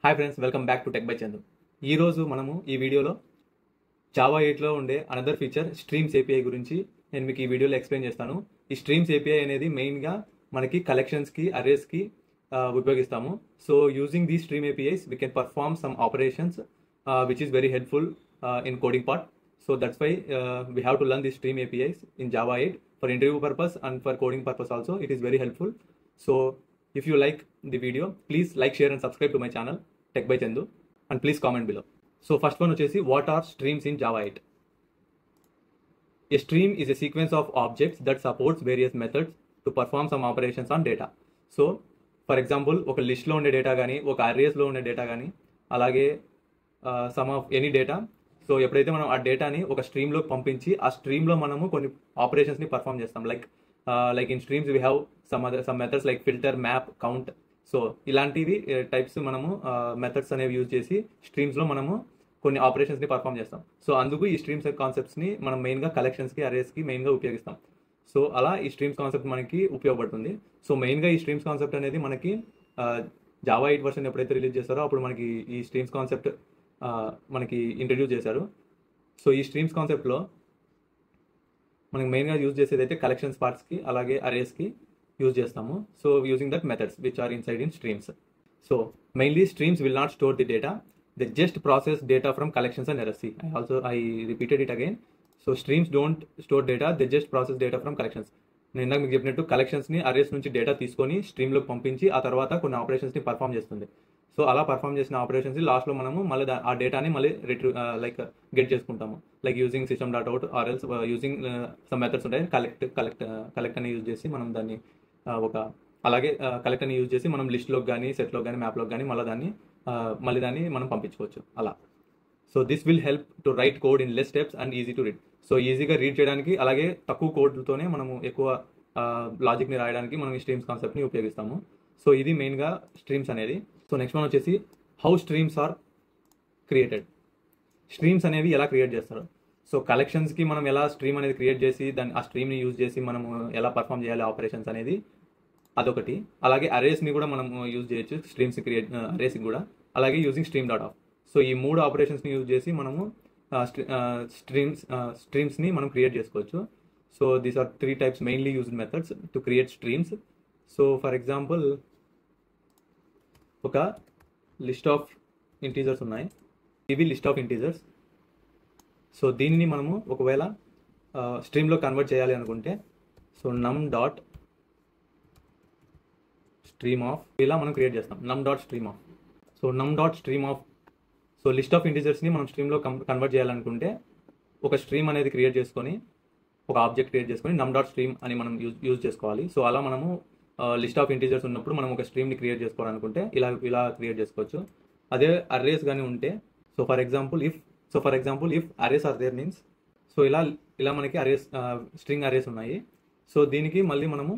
Hi friends, welcome back to tech by Chandu. ఈరోజు మనము ఈ వీడియోలో జావా 8లో ఉండే అనదర్ ఫీచర్ స్ట్రీమ్స్ ఏపీఐ గురించి నేను మీకు ఈ వీడియోలో ఎక్స్ప్లెయిన్ చేస్తాను. ఈ స్ట్రీమ్స్ ఏపీఐ అనేది మెయిన్గా మనకి కలెక్షన్స్కి అరేస్కి ఉపయోగిస్తాము. సో యూజింగ్ దీ stream APIs we can perform some operations which is very helpful in coding part. So that's why we have to learn these stream APIs in Java 8 for interview purpose and for coding purpose also. It is very helpful. So if you like the video, please like, share and subscribe to my channel Tech by Chandu and please comment below. So first one వచ్చేసి what are streams in Java 8? A stream is a sequence of objects that supports various methods to perform some operations on data. So for example ఒక లిస్ట్లో ఉండే data కానీ ఒక అరేస్లో ఉండే data కానీ అలాగే some of any data. So ఎప్పుడైతే మనం ఆ డేటాని ఒక స్ట్రీమ్లోకి పంపించి ఆ స్ట్రీమ్లో మనము కొన్ని ఆపరేషన్స్ని పర్ఫామ్ చేస్తాం. Like in streams we have some methods like filter, map, count. So ఇలాంటివి టైప్స్ మనము మెథడ్స్ అనేవి యూజ్ చేసి స్ట్రీమ్స్లో మనము కొన్ని ఆపరేషన్స్ని పర్ఫామ్ చేస్తాం. సో అందుకు ఈ స్ట్రీమ్స్ కాన్సెప్ట్స్ని మనం మెయిన్గా కలెక్షన్స్కి, అరేస్కి మెయిన్గా ఉపయోగిస్తాం. సో అలా ఈ స్ట్రీమ్స్ కాన్సెప్ట్ మనకి ఉపయోగపడుతుంది. సో మెయిన్గా ఈ స్ట్రీమ్స్ కాన్సెప్ట్ అనేది మనకి జావా 8 వర్షన్ ఎప్పుడైతే రిలీజ్ చేస్తారో అప్పుడు మనకి ఈ స్ట్రీమ్స్ కాన్సెప్ట్ మనకి ఇంట్రడ్యూస్ చేశారు. సో ఈ స్ట్రీమ్స్ కాన్సెప్ట్లో మనకి మెయిన్గా యూజ్ చేసేది అయితే కలెక్షన్స్ పార్ట్స్కి అలాగే అరేస్కి యూజ్ చేస్తాము. So using that methods which are inside in streams. So mainly streams will not store the data, they just process data from collections and arrays. I repeated it again. So streams don't store data, they just process data from collections. నేను ఇందాక మీకు చెప్పినట్టు కలెక్షన్స్ని arrays నుంచి data తీసుకొని స్ట్రీమ్లోకి పంపించి ఆ తర్వాత కొన్ని ఆపరేషన్స్ని పర్ఫామ్ చేస్తుంది. సో అలా పర్ఫామ్ చేసిన ఆపరేషన్స్ లాస్ట్లో మనము మళ్ళీ ఆ డేటాని మళ్ళీ గెట్ చేసుకుంటాము. Like using system dot out or else using some methods ఉంటాయి. కలెక్ట్ అని యూజ్ చేసి మనం దాన్ని అలాగే కలెక్ట్ అని యూజ్ చేసి మనం లిస్ట్లోకి కానీ, సెట్లోకి కానీ, మ్యాప్లోకి కానీ మళ్ళీ దాన్ని మనం పంపించుకోవచ్చు అలా. So this will help to right code in less steps and easy to read. So ఈజీగా రీడ్ చేయడానికి అలాగే తక్కువ కోడ్తోనే మనము ఎక్కువ లాజిక్ని రాయడానికి మనం ఈ స్ట్రీమ్స్ కాన్సెప్ట్ని ఉపయోగిస్తాము. సో ఇది మెయిన్గా స్ట్రీమ్స్ అనేది. సో నెక్స్ట్ వన్ వచ్చేసి హౌ స్ట్రీమ్స్ ఆర్ క్రియేటెడ్. స్ట్రీమ్స్ అనేవి ఎలా క్రియేట్ చేస్తారు? సో కలెక్షన్స్కి మనం ఎలా స్ట్రీమ్ అనేది క్రియేట్ చేసి ఆ స్ట్రీమ్ని యూజ్ చేసి మనము ఎలా పర్ఫామ్ చేయాలి ఆపరేషన్స్ అనేది అదొకటి. అలాగే అరేస్ని కూడా మనం యూజ్ చేయొచ్చు స్ట్రీమ్స్ అరేస్కి కూడా, అలాగే using stream dot of. So ఈ 3 ఆపరేషన్స్ని యూజ్ చేసి మనము స్ట్రీమ్స్ని మనం క్రియేట్ చేసుకోవచ్చు. So these are 3 types mainly used methods to create streams. So for example ఒక లిస్ట్ ఆఫ్ ఇంటీజర్స్ ఉన్నాయి. ఇవి లిస్ట్ ఆఫ్ ఇంటీజర్స్. సో దీనిని మనము ఒకవేళ స్ట్రీమ్లో కన్వర్ట్ చేయాలి అనుకుంటే so num dot stream of ఇలా మనం క్రియేట్ చేస్తాం. Num dot stream of. So num dot stream of. So list of ఇంటీజర్స్ని మనం స్ట్రీమ్లో కన్వర్ట్ చేయాలనుకుంటే ఒక స్ట్రీమ్ అనేది క్రియేట్ చేసుకొని ఒక ఆబ్జెక్ట్ క్రియేట్ చేసుకొని నమ్ డాట్ స్ట్రీమ్ అని మనం యూజ్ చేసుకోవాలి. సో అలా మనము లిస్ట్ ఆఫ్ ఇంటీజర్స్ ఉన్నప్పుడు మనం ఒక స్ట్రీమ్ని క్రియేట్ చేసుకోవాలనుకుంటే ఇలా క్రియేట్ చేసుకోవచ్చు. అదే అరేస్ కానీ ఉంటే for example if arrays are there means so ఇలా మనకి స్ట్రింగ్ అరేస్ ఉన్నాయి. సో దీనికి మళ్ళీ మనము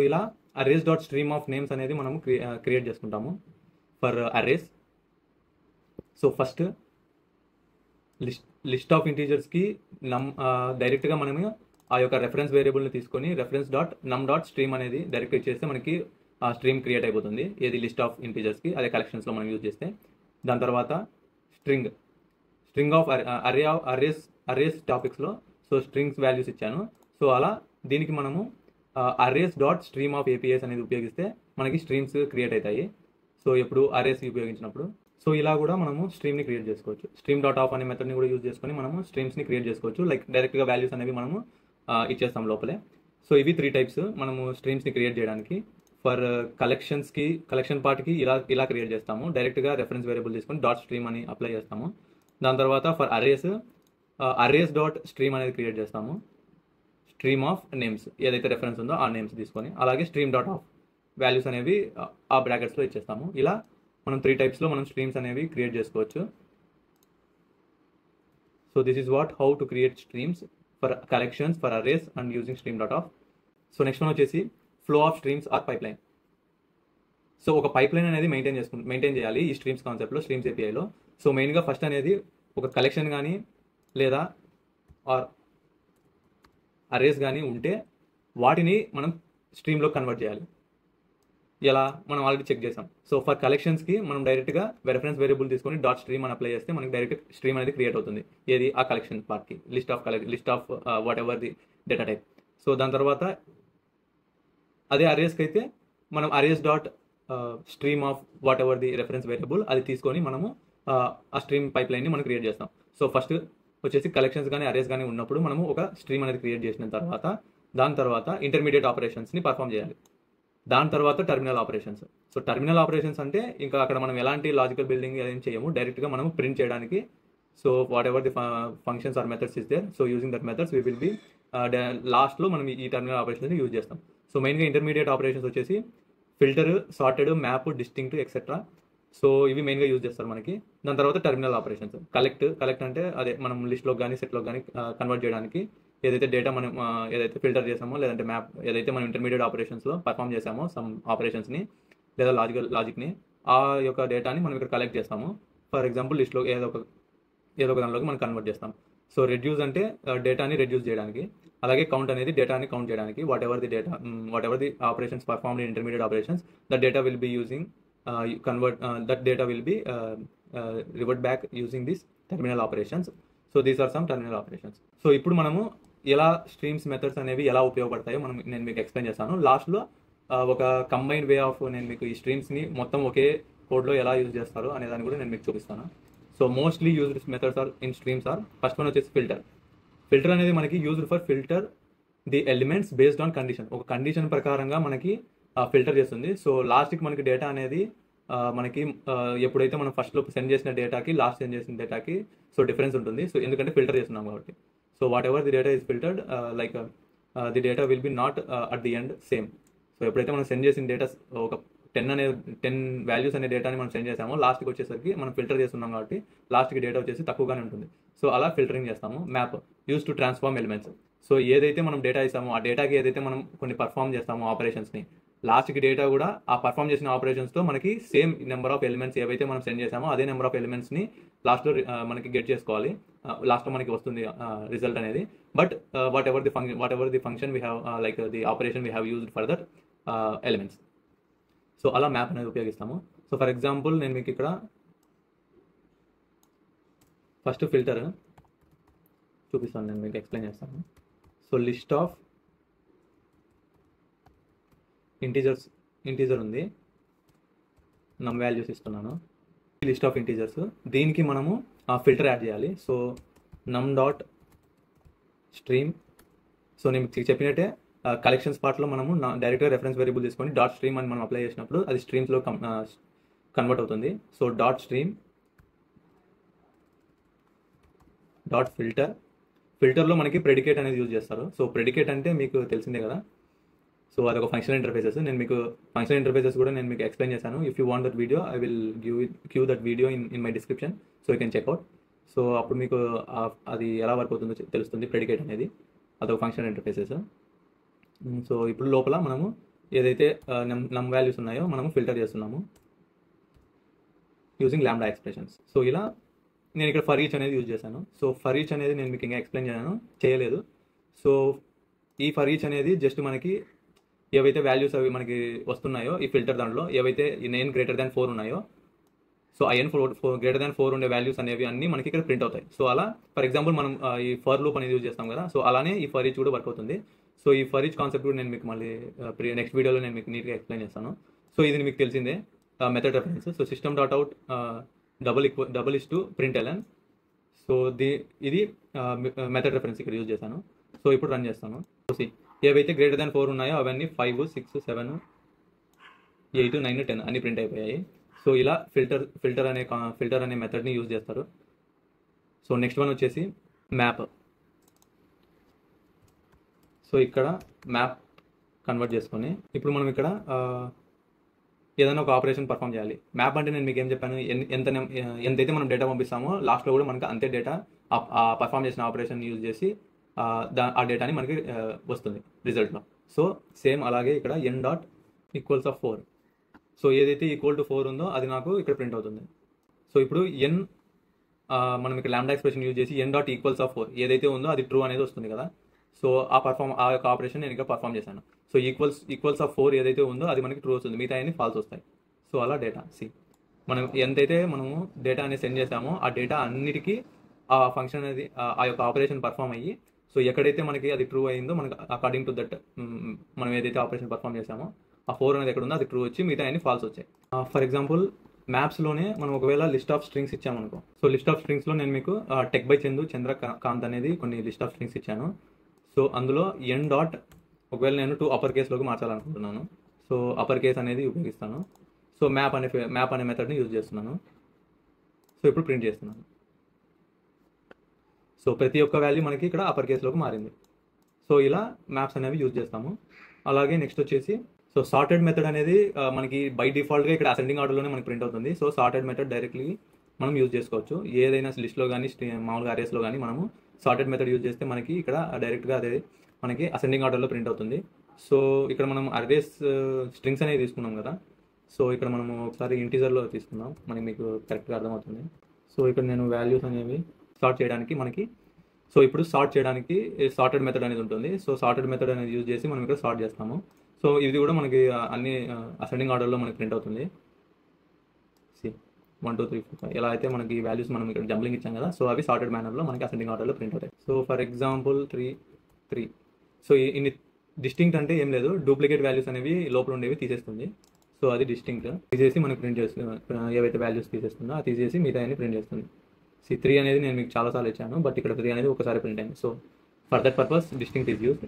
ఇలా arrays dot stream of names అనేది మనము క్రియేట్ చేసుకుంటాము for arrays. So first list of ఇంటీజర్స్కి డైరెక్ట్గా మనము ఆ యొక్క రెఫరెన్స్ వేరియబుల్ని తీసుకొని reference dot num dot stream అనేది డైరెక్ట్ ఇచ్చేస్తే మనకి ఆ స్ట్రీమ్ క్రియేట్ అయిపోతుంది. ఏది లిస్ట్ ఆఫ్ ఇంటీజర్స్కి, అదే కలెక్షన్స్లో మనం యూజ్ చేస్తే. దాని తర్వాత స్ట్రింగ్ ఆఫ్ అరేస్ టాపిక్స్లో సో స్ట్రింగ్స్ వాల్యూస్ ఇచ్చాను. సో అలా దీనికి మనము arrays dot stream of APS అనేది ఉపయోగిస్తే మనకి స్ట్రీమ్స్ క్రియేట్ అవుతాయి. సో ఎప్పుడు అరేస్ ఉపయోగించినప్పుడు. సో ఇలా కూడా మనము స్ట్రీమ్ని క్రియేట్ చేసుకోవచ్చు. స్ట్రీమ్ డాట్ ఆఫ్ అనే మెథడ్ని కూడా యూజ్ చేసుకొని మనము స్ట్రీమ్స్ని క్రియేట్ చేసుకోవచ్చు. లైక్ డైరెక్ట్గా వాల్యూస్ అనేవి మనము ఇచ్చేస్తాం లోపలే. సో ఇవి 3 టైప్స్ మనము స్ట్రీమ్స్ని క్రియేట్ చేయడానికి. ఫర్ కలెక్షన్ పార్ట్కి ఇలా క్రియేట్ చేస్తాము. డైరెక్ట్గా రెఫరెన్స్ వేరియబుల్ తీసుకొని డాట్ స్ట్రీమ్ అని అప్లై చేస్తాము. దాని తర్వాత ఫర్ అరేస్ డాట్ స్ట్రీమ్ అనేది క్రియేట్ చేస్తాము. స్ట్రీమ్ ఆఫ్ నేమ్స్ ఏదైతే రెఫరెన్స్ ఉందో ఆ నేమ్స్ తీసుకొని, అలాగే స్ట్రీమ్ డాట్ ఆఫ్ వాల్యూస్ అనేవి ఆ బ్రాకెట్స్లో ఇచ్చేస్తాము. ఇలా మనం 3 టైప్స్లో మనం స్ట్రీమ్స్ అనేవి క్రియేట్ చేసుకోవచ్చు. So this is how to create streams for collections, for arrays and using stream dot of. So next one వచ్చేసి flow of streams or pipeline. So ఒక పైప్లైన్ అనేది మెయింటైన్ చేయాలి ఈ స్ట్రీమ్స్ కాన్సెప్ట్లో, స్ట్రీమ్స్ ఏపీఐలో. So మెయిన్గా first అనేది ఒక కలెక్షన్ కానీ లేదా ఆర్ అరేస్ కానీ ఉంటే వాటిని మనం స్ట్రీమ్లో కన్వర్ట్ చేయాలి. ఎలా మనం ఆల్రెడీ చెక్ చేసాం. సో ఫర్ కలెక్షన్స్కి మనం డైరెక్ట్గా రెఫరెన్స్ వేరియబుల్ తీసుకొని డాట్ స్ట్రీమ్ అని అప్లై చేస్తే మనకి డైరెక్ట్ స్ట్రీమ్ అనేది క్రియేట్ అవుతుంది. ఏది ఆ కలెక్షన్ పార్ట్కి list of what ever the data type. So దాని తర్వాత అదే అరేస్కి అయితే మనం arrays dot stream of what ever the reference variable అది తీసుకొని మనము ఆ స్ట్రీమ్ పైప్ లైన్ని మనం క్రియేట్ చేస్తాం. సో ఫస్ట్ వచ్చేసి కలెక్షన్స్ కానీ అరేస్ కానీ ఉన్నప్పుడు మనము ఒక స్ట్రీమ్ అనేది క్రియేట్ చేసిన తర్వాత దాని తర్వాత ఇంటర్మీడియట్ ఆపరేషన్స్ని పర్ఫామ్ చేయాలి. దాని తర్వాత terminal operations. So terminal operations అంటే ఇంకా అక్కడ మనం ఎలాంటి లాజికల్ బిల్డింగ్ ఏం చేయము, డైరెక్ట్గా మనం ప్రింట్ చేయడానికి. So whatever the functions or methods is there, so using that methods we will be లాస్ట్లో మనం ఈ టర్మినల్ ఆపరేషన్స్ని యూజ్ చేస్తాం. సో మెయిన్గా ఇంటర్మీడియట్ ఆపరేషన్స్ వచ్చేసి filter, sorted, map, distinct etcetera. So ఇవి మెయిన్గా యూజ్ చేస్తారు మనకి. దాని తర్వాత టర్మినల్ ఆపరేషన్స్. కలెక్ట్ అంటే అదే మనం లిస్ట్లోకి కానీ సెట్లోకి కానీ కన్వర్ట్ చేయడానికి ఏదైతే డేటా మనం ఏదైతే ఫిల్టర్ చేసామో లేదంటే మ్యాప్ ఏదైతే మనం ఇంటర్మీడియట్ ఆపరేషన్స్లో పర్ఫామ్ చేసామో సమ్ ఆపరేషన్స్ని లేదా లాజిక్ని ఆ యొక్క డేటాని మనం ఇక్కడ కలెక్ట్ చేస్తాము. ఫర్ ఎగ్జాంపుల్ లిస్ట్లో ఏదో ఒక దానిలోకి మనం కన్వర్ట్ చేస్తాం. సో రెడ్యూస్ అంటే డేటాని రెడ్యూస్ చేయడానికి, అలాగే కౌంట్ అనేది డేటాని కౌంట్ చేయడానికి. Whatever the operations performed in intermediate operations that data will be using that data will be revert back using this terminal operations. So these are some terminal operations. So ఇప్పుడు మనము ఎలా streams methods అనేవి ఎలా ఉపయోగపడతాయో నేను మీకు explain చేస్తాను. లాస్ట్లో ఒక కంబైన్డ్ వే ఆఫ్ నేను మీకు ఈ స్ట్రీమ్స్ని మొత్తం ఒకే కోడ్లో ఎలా యూజ్ చేస్తారు అనే దాన్ని కూడా నేను మీకు చూపిస్తాను. So mostly used methods are in streams are first one వచ్చేసి ఫిల్టర్ అనేది మనకి used for filter the elements based on condition. ఒక కండిషన్ ప్రకారంగా మనకి ఫిల్టర్ చేస్తుంది. సో లాస్ట్కి మనకి డేటా అనేది మనకి ఎప్పుడైతే మనం ఫస్ట్లో సెండ్ చేసిన డేటాకి లాస్ట్ సెండ్ చేసిన డేటాకి సో డిఫరెన్స్ ఉంటుంది. సో ఎందుకంటే ఫిల్టర్ చేస్తున్నాం కాబట్టి. So whatever the data is filtered like the data will B not at the end same. So ఎప్పుడైతే మనం సెండ్ చేసిన డేటా ఒక 10 వాల్యూస్ అనే డేటాని మనం సెండ్ చేసామో లాస్ట్కి వచ్చేసరికి మనం ఫిల్టర్ చేస్తున్నాం కాబట్టి లాస్ట్కి డేటా వచ్చేసి తక్కువగానే ఉంటుంది. సో అలా ఫిల్టరింగ్ చేస్తాము. Map use to transform elements. So ఏదైతే మనం డేటా ఇస్తామో ఆ డేటాకి ఏదైతే మనం కొన్ని పర్ఫామ్ చేస్తామో ఆపరేషన్స్ని లాస్ట్కి డేటా కూడా ఆ పర్ఫామ్ చేసిన ఆపరేషన్స్తో మనకి సేమ్ నెంబర్ ఆఫ్ ఎలిమెంట్స్ ఏవైతే మనం సెండ్ చేసామో అదే నెంబర్ ఆఫ్ ఎలిమెంట్స్ని లాస్ట్లో మనకి గెట్ చేసుకోవాలి. లాస్ట్లో మనకి వస్తుంది రిజల్ట్ అనేది. But what ever the function we have like the operation we have used for that elements. So అలా మ్యాప్ అనేది ఉపయోగిస్తాము. సో ఫర్ ఎగ్జాంపుల్ నేను మీకు ఇక్కడ ఫస్ట్ ఫిల్టర్ చూపిస్తాను, నేను మీకు ఎక్స్ప్లెయిన్ చేస్తాను. సో లిస్ట్ ఆఫ్ ఇంటీజర్ ఉంది, నమ్ వాల్యూస్ ఇస్తున్నాను. లిస్ట్ ఆఫ్ ఇంటీజర్స్ దీనికి మనము ఫిల్టర్ యాడ్ చేయాలి. So num dot stream. So నేను చెప్పినట్టే కలెక్షన్స్ పార్ట్లో మనము డైరెక్ట్గా రెఫరెన్స్ వేరియబుల్ తీసుకొని డాట్ స్ట్రీమ్ అని మనం అప్లై చేసినప్పుడు అది స్ట్రీమ్స్లో కన్వర్ట్ అవుతుంది. సో డాట్ స్ట్రీమ్ డాట్ ఫిల్టర్లో మనకి ప్రెడికేట్ అనేది యూజ్ చేస్తారు. సో ప్రెడికేట్ అంటే మీకు తెలిసిందే కదా. సో అదొక ఫంక్షనల్ ఇంటర్ఫేసెస్. నేను మీకు ఫంక్షనల్ ఇంటర్ఫేసెస్ కూడా నేను మీకు ఎక్స్ప్లెయిన్ చేశాను. If you want that video I will give that video in my description. So you can checkout. So అప్పుడు మీకు అది ఎలా వర్క్ అవుతుందో తెలుస్తుంది. ప్రెడికేట్ అనేది అదొక ఫంక్షనల్ ఇంటర్ఫేసెస్. సో ఇప్పుడు లోపల మనము ఏదైతే నమ్ వాల్యూస్ ఉన్నాయో మనము ఫిల్టర్ చేస్తున్నాము యూజింగ్ లాంబ్డా ఎక్స్ప్రెషన్స్. సో ఇలా నేను ఇక్కడ ఫర్ ఈచ్ అనేది యూజ్ చేశాను. సో ఫర్ ఈచ్ అనేది నేను మీకు ఇంకా ఎక్స్ప్లెయిన్ చేయలేదు. సో ఈ ఫర్ ఈచ్ అనేది జస్ట్ మనకి ఏవైతే వాల్యూస్ అవి మనకి వస్తున్నాయో ఈ ఫిల్టర్ దాంట్లో ఏవైతే n గ్రేటర్ దాన్ 4 ఉన్నాయో సో n గ్రేటర్ దాన్ 4 ఉండే వాల్యూస్ అనేవి అన్నీ మనకి ఇక్కడ ప్రింట్ అవుతాయి. సో అలా ఫర్ ఎగ్జాంపుల్ మనం ఈ ఫర్ లూప్ అనేది యూజ్ చేస్తాం కదా. సో అలానే ఈ ఫర్ ఈచ్ కూడా వర్క్ అవుతుంది. సో ఈ ఫర్ ఈచ్ కాన్సెప్ట్ కూడా నేను మీకు మళ్ళీ నెక్స్ట్ వీడియోలో నేను మీకు నీట్గా ఎక్స్ప్లెయిన్ చేస్తాను. సో ఇది మీకు తెలిసిందే method reference. So system dot out double is to print LN. So ఇది మెథడ్ రెఫరెన్స్ ఇక్కడ యూజ్ చేశాను. సో ఇప్పుడు రన్ చేస్తాను. సో ఏవైతే గ్రేటర్ దాన్ 4 ఉన్నాయో అవన్నీ 5, 6, 7, 8, 9, 10 అన్ని ప్రింట్ అయిపోయాయి. సో ఇలా ఫిల్టర్ అనే మెథడ్ని యూజ్ చేస్తారు. సో నెక్స్ట్ వన్ వచ్చేసి మ్యాప్. సో ఇక్కడ మ్యాప్ కన్వర్ట్ చేసుకొని ఇప్పుడు మనం ఇక్కడ ఏదైనా ఒక ఆపరేషన్ పర్ఫామ్ చేయాలి. మ్యాప్ అంటే నేను మీకు ఏం చెప్పాను, ఎంతైతే మనం డేటా పంపిస్తామో లాస్ట్లో కూడా మనకి అంతే డేటా పర్ఫామ్ చేసిన ఆపరేషన్ యూజ్ చేసి ఆ డేటాని మనకి వస్తుంది రిజల్ట్లో. సో సేమ్ అలాగే ఇక్కడ n dot equals of 4. So ఏదైతే ఈక్వల్ టు 4 ఉందో అది నాకు ఇక్కడ ప్రింట్ అవుతుంది. సో ఇప్పుడు మనం ఇక్కడ లాంబ్డా ఎక్స్ప్రెషన్ యూజ్ చేసి n డాట్ ఈక్వల్స్ ఆఫ్ 4 ఏదైతే ఉందో అది ట్రూ అనేది వస్తుంది కదా. సో ఆ యొక్క ఆపరేషన్ నేను ఇక్కడ పర్ఫామ్ చేశాను. సో ఈక్వల్స్ ఆఫ్ 4 ఏదైతే ఉందో అది మనకి ట్రూ వస్తుంది, మిగతా అన్ని ఫాల్స్ వస్తాయి. సో అలా డేటా మనం ఎంతైతే మనము డేటా అనేది సెండ్ చేసామో ఆ డేటా అన్నిటికీ ఆ ఫంక్షన్ అనేది ఆ యొక్క ఆపరేషన్ పర్ఫామ్ అయ్యి, సో ఎక్కడైతే మనకి అది ట్రూ అయిందో మనకి అకార్డింగ్ టు దట్ మనం ఏదైతే ఆపరేషన్ పర్ఫామ్ చేసామో ఆ 4 అనేది ఎక్కడ ఉందో అది ట్రూ వచ్చి మిగతా అన్ని ఫాల్స్ వచ్చాయి. ఫర్ ఎగ్జాంపుల్ మ్యాప్స్లోనే మనం ఒకవేళ లిస్ట్ ఆఫ్ స్ట్రింగ్స్ ఇచ్చామనుకో, సో లిస్ట్ ఆఫ్ స్ట్రింగ్స్లో నేను మీకు టెక్ బై చంద్రకాంత్ అనేది కొన్ని లిస్ట్ ఆఫ్ స్ట్రింగ్స్ ఇచ్చాను. సో అందులో ఎన్ డాట్ ఒకవేళ నేను టు అప్పర్ కేస్లోకి మార్చాలనుకుంటున్నాను, సో అప్పర్ కేస్ అనేది ఉపయోగిస్తాను. సో మ్యాప్ అనే మెథడ్ని యూజ్ చేస్తున్నాను. సో ఇప్పుడు ప్రింట్ చేస్తున్నాను. సో ప్రతి ఒక్క వాల్యూ మనకి ఇక్కడ అప్పర్ కేస్లోకి మారింది. సో ఇలా మ్యాప్స్ అనేవి యూజ్ చేస్తాము. అలాగే నెక్స్ట్ వచ్చేసి సో సార్టెడ్ మెథడ్ అనేది మనకి బై డిఫాల్ట్గా ఇక్కడ అసెండింగ్ ఆర్డర్లోనే మనకి ప్రింట్ అవుతుంది. సో సార్టెడ్ మెథడ్ డైరెక్ట్లీ మనం యూజ్ చేసుకోవచ్చు. ఏదైనా లిస్ట్లో కానీ మామూలుగా అరేస్లో కానీ మనము సార్టెడ్ మెథడ్ యూజ్ చేస్తే మనకి ఇక్కడ డైరెక్ట్గా అదే మనకి అసెండింగ్ ఆర్డర్లో ప్రింట్ అవుతుంది. సో ఇక్కడ మనం అరేస్ స్ట్రింగ్స్ అనేవి తీసుకున్నాం కదా, సో ఇక్కడ మనము ఒకసారి ఇంటీజర్లో తీసుకుందాం, మనకి మీకు కరెక్ట్గా అర్థమవుతుంది. సో ఇక్కడ నేను వాల్యూస్ అనేవి సార్ట్ చేయడానికి మనకి సో ఇప్పుడు సార్ట్ చేయడానికి సార్టెడ్ మెథడ్ అనేది ఉంటుంది. సో సార్టెడ్ మెథడ్ అనేది యూజ్ చేసి మనం ఇక్కడ సార్ట్ చేస్తాము. సో ఇది కూడా మనకి అన్ని అసెండింగ్ ఆర్డర్లో మనకి ప్రింట్ అవుతుంది. 1 2 3 4 5 ఎలా అయితే మనకి వాల్యూస్ మనం ఇక్కడ జంబ్లింగ్ ఇచ్చాం కదా, సో అవి సార్టెడ్ మేనర్లో మనకి అసెండింగ్ ఆర్డర్లో ప్రింట్ అవుతాయి. సో ఫర్ ఎగ్జాంపుల్ 3 సో ఇన్ని డిస్టింక్ట్ అంటే ఏం లేదు, డూప్లికేట్ వాల్యూస్ అనేవి లోపల ఉండేవి తీసేస్తుంది. సో అది డిస్టింక్ట్ తీసేసి మనకి ప్రింట్ చేస్తుంది. ఏవైతే వాల్యూస్ తీసేస్తుందో అది తీసేసి మిగతా అన్ని ప్రింట్ చేస్తుంది. 3 అనేది నేను మీకు చాలాసార్లు ఇచ్చాను, బట్ ఇక్కడ 3 అనేది ఒకసారి ప్రింట్ అయింది. So for that purpose distinct is use.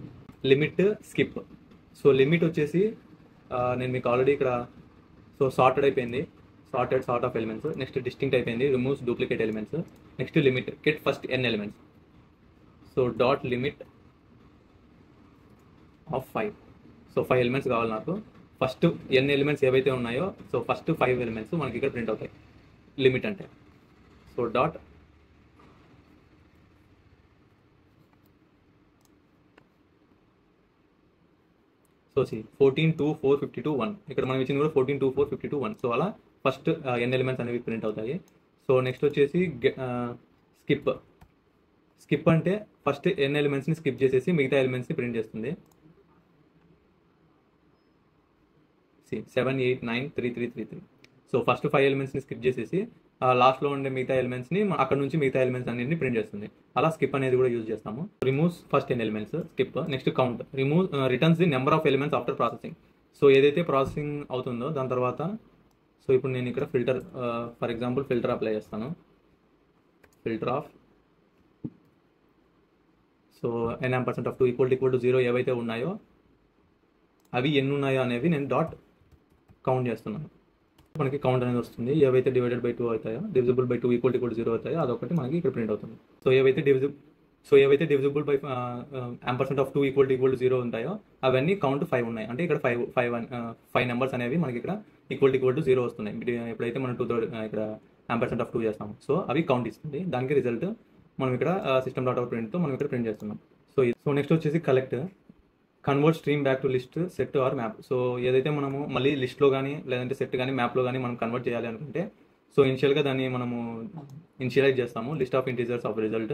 Limit skip. So limit వచ్చేసి నేను మీకు ఆల్రెడీ ఇక్కడ సో సార్టెడ్ అయిపోయింది, sort of elements. Next distinct అయిపోయింది, removes duplicate elements. Next limit get first n elements. So dot limit of 5. So 5 elements కావాలి నాకు. First n elements ఏవైతే ఉన్నాయో సో ఫస్ట్ 5 ఎలిమెంట్స్ మనకి ఇక్కడ ప్రింట్ అవుతాయి లిమిట్ అంటే. సో డాట్ సో 14 2 4 52 1 ఇక్కడ మనం ఇచ్చింది కూడా 14 2 4 52 1. సో అలా ఫస్ట్ n ఎలిమెంట్స్ అనేవి ప్రింట్ అవుతాయి. సో నెక్స్ట్ వచ్చేసి స్కిప్ అంటే ఫస్ట్ n ఎలిమెంట్స్ని స్కిప్ చేసేసి మిగతా ఎలిమెంట్స్ని ప్రింట్ చేస్తుంది. 7 8 9 3 3 3 3. సో ఫస్ట్ 5 ఎలిమెంట్స్ని స్కిప్ చేసేసి లాస్ట్లో ఉండే మిగతా ఎలిమెంట్స్ని అక్కడ నుంచి మిగతా ఎలిమెంట్స్ అన్నింటిని ప్రింట్ చేస్తుంది. అలా స్కిప్ అనేది కూడా యూజ్ చేస్తాము. Removes first n elements skip. Next count returns the number of elements after processing. So ఏదైతే ప్రాసెసింగ్ అవుతుందో దాని తర్వాత సో ఇప్పుడు నేను ఇక్కడ filter for example filter apply చేస్తాను. Filter of so n% of 2 = 0 ఏవైతే ఉన్నాయో అవి ఎన్ని ఉన్నాయో అనేవి నేను డాట్ కౌంట్ చేస్తున్నాను. మనకి కౌంట్ అనేది వస్తుంది. ఏవైతే డివైడెడ్ బై 2 అవుతాయో డివిజిబుల్ బై 2 = 0 అవుతాయో అదొకటి మనకి ఇక్కడ ప్రింట్ అవుతుంది. సో ఏవైతే డివిజిబుల్ బై %of 2 = 0 ఉంటాయో అవన్నీ కౌంట్ 5 ఉన్నాయి. అంటే ఇక్కడ 5 నెంబర్స్ అనేవి మనకి ఇక్కడ = 0 వస్తున్నాయి ఎప్పుడైతే మనం 2 ఇక్కడ %of 2 చేస్తాము. సో అవి కౌంట్ ఇస్తుంది. దానికి రిజల్ట్ మనం ఇక్కడ system.out మనం ఇక్కడ ప్రింట్ చేస్తున్నాం. సో నెక్స్ట్ వచ్చేసి collect convert stream back to list set or map. So ఏదైతే మనము మళ్ళీ లిస్ట్లో కానీ లేదంటే సెట్ కానీ మ్యాప్లో కానీ మనం కన్వర్ట్ చేయాలి అనుకుంటే సో ఇనిషియల్గా దాన్ని మనము ఇనిషియలైజ్ చేస్తాము list of integers of result.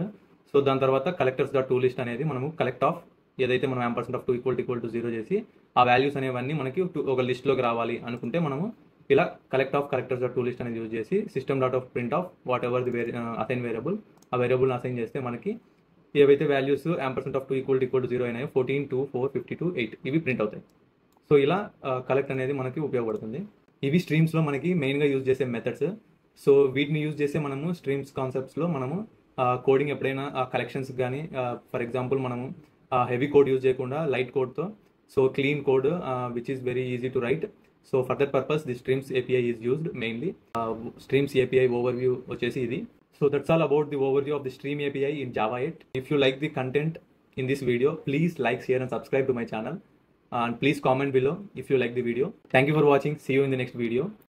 So దాని తర్వాత collectors.toList అనేది మనము కలెక్ట్ ఆఫ్ ఏదైతే మనం %of 2 = 0 చేసి ఆ వాల్యూస్ అనేవన్నీ మనకి ఒక లిస్ట్లోకి రావాలి అనుకుంటే మనము ఇలా కలెక్ట్ ఆఫ్ collectors.toList అనేది యూజ్ చేసి system.out what ever the assign variable ఆ వేరియబుల్ని అసైన్ చేస్తే మనకి ఏవైతే వాల్యూస్ %of 2 = 0 అయినాయో 14 2 4 52 8 ఇవి ప్రింట్ అవుతాయి. సో ఇలా కలెక్ట్ అనేది మనకి ఉపయోగపడుతుంది. ఇవి స్ట్రీమ్స్లో మనకి మెయిన్గా యూజ్ చేసే మెథడ్స్. సో వీటిని యూజ్ చేసే మనము స్ట్రీమ్స్ కాన్సెప్ట్స్లో మనము కోడింగ్ ఎప్పుడైనా కలెక్షన్స్ కానీ ఫర్ ఎగ్జాంపుల్ మనము హెవీ కోడ్ యూజ్ చేయకుండా లైట్ కోడ్తో so clean code which is very easy to right. So for that purpose the streams API is used mainly. Streams API overview వచ్చేసి ఇది. So that's all about the overview of the Stream API in Java 8. If you like the content in this video, please like, share and subscribe to my channel. And please comment below if you like the video. Thank you for watching. See you in the next video.